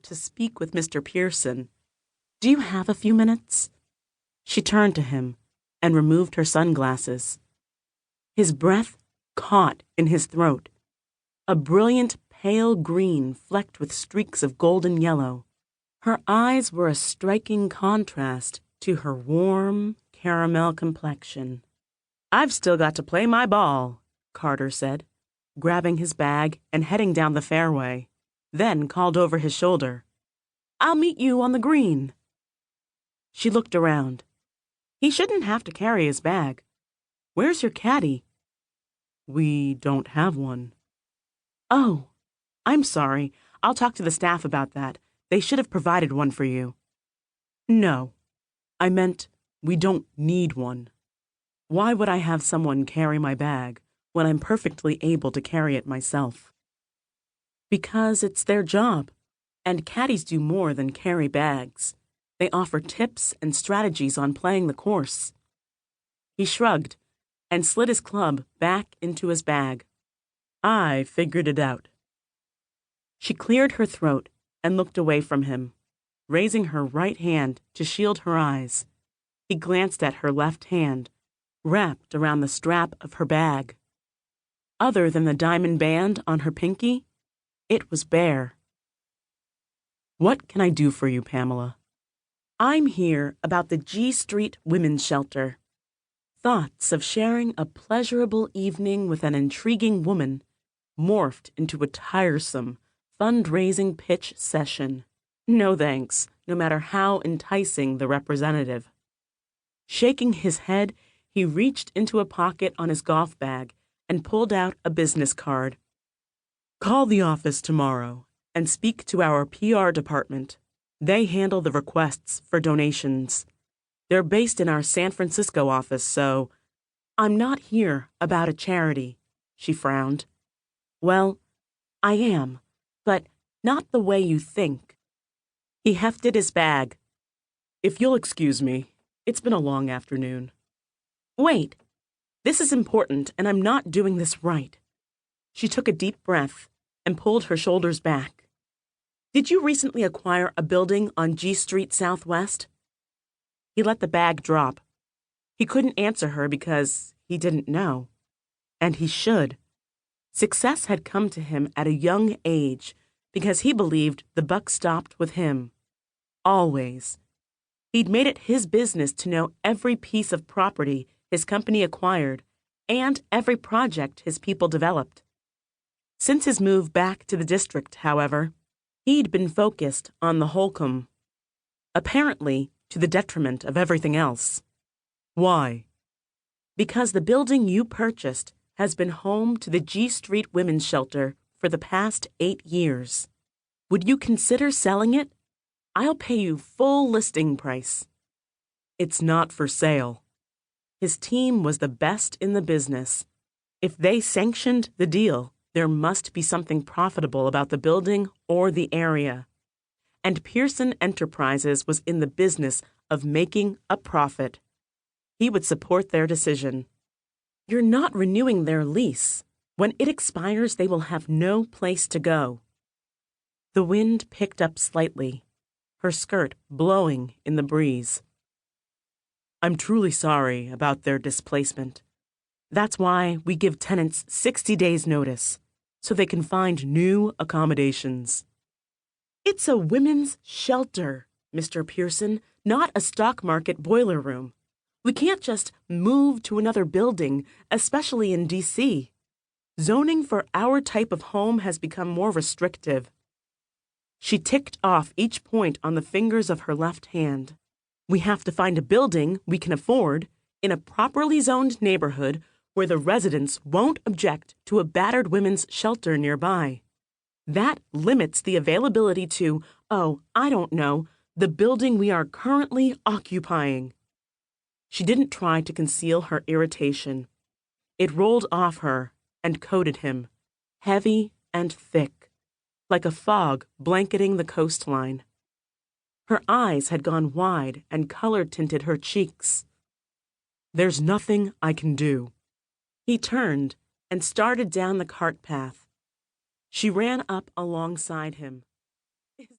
to speak with Mr. Pearson. Do you have a few minutes? She turned to him and removed her sunglasses. His breath caught in his throat, a brilliant pale green flecked with streaks of golden yellow. Her eyes were a striking contrast to her warm, caramel complexion. "I've still got to play my ball," Carter said, grabbing his bag and heading down the fairway, then called over his shoulder, "I'll meet you on the green." She looked around. He shouldn't have to carry his bag. "Where's your caddy?" "We don't have one." "Oh, I'm sorry. I'll talk to the staff about that. They should have provided one for you." "No, I meant we don't need one. Why would I have someone carry my bag when I'm perfectly able to carry it myself?" "Because it's their job, and caddies do more than carry bags. They offer tips and strategies on playing the course." He shrugged and slid his club back into his bag. "I figured it out." She cleared her throat and looked away from him, raising her right hand to shield her eyes. He glanced at her left hand, wrapped around the strap of her bag. Other than the diamond band on her pinky, it was bare. "What can I do for you, Pamela?" "I'm here about the G Street Women's Shelter." Thoughts of sharing a pleasurable evening with an intriguing woman morphed into a tiresome, fundraising pitch session. No thanks, no matter how enticing the representative. Shaking his head, he reached into a pocket on his golf bag and pulled out a business card. "Call the office tomorrow and speak to our PR department. They handle the requests for donations. They're based in our San Francisco office, so—" "I'm not here about a charity," she frowned. "Well, I am, but not the way you think." He hefted his bag. "If you'll excuse me, it's been a long afternoon." "Wait. This is important, and I'm not doing this right." She took a deep breath and pulled her shoulders back. "Did you recently acquire a building on G Street Southwest?" He let the bag drop. He couldn't answer her because he didn't know. And he should. Success had come to him at a young age because he believed the buck stopped with him. Always. He'd made it his business to know every piece of property his company acquired and every project his people developed. Since his move back to the district, however, he'd been focused on the Holcomb, apparently to the detriment of everything else. "Why?" "Because the building you purchased has been home to the G Street Women's Shelter for the past 8 years. Would you consider selling it? I'll pay you full listing price." "It's not for sale." His team was the best in the business. If they sanctioned the deal, there must be something profitable about the building or the area. And Pearson Enterprises was in the business of making a profit. He would support their decision. "You're not renewing their lease. When it expires, they will have no place to go." The wind picked up slightly, her skirt blowing in the breeze. "I'm truly sorry about their displacement. That's why we give tenants 60 days' notice, so they can find new accommodations." "It's a women's shelter, Mr. Pearson, not a stock market boiler room. We can't just move to another building, especially in D.C. Zoning for our type of home has become more restrictive." She ticked off each point on the fingers of her left hand. "We have to find a building we can afford in a properly zoned neighborhood where the residents won't object to a battered women's shelter nearby. That limits the availability to, the building we are currently occupying." She didn't try to conceal her irritation. It rolled off her and coated him, heavy and thick, like a fog blanketing the coastline. Her eyes had gone wide and color tinted her cheeks. "There's nothing I can do." He turned and started down the cart path. She ran up alongside him,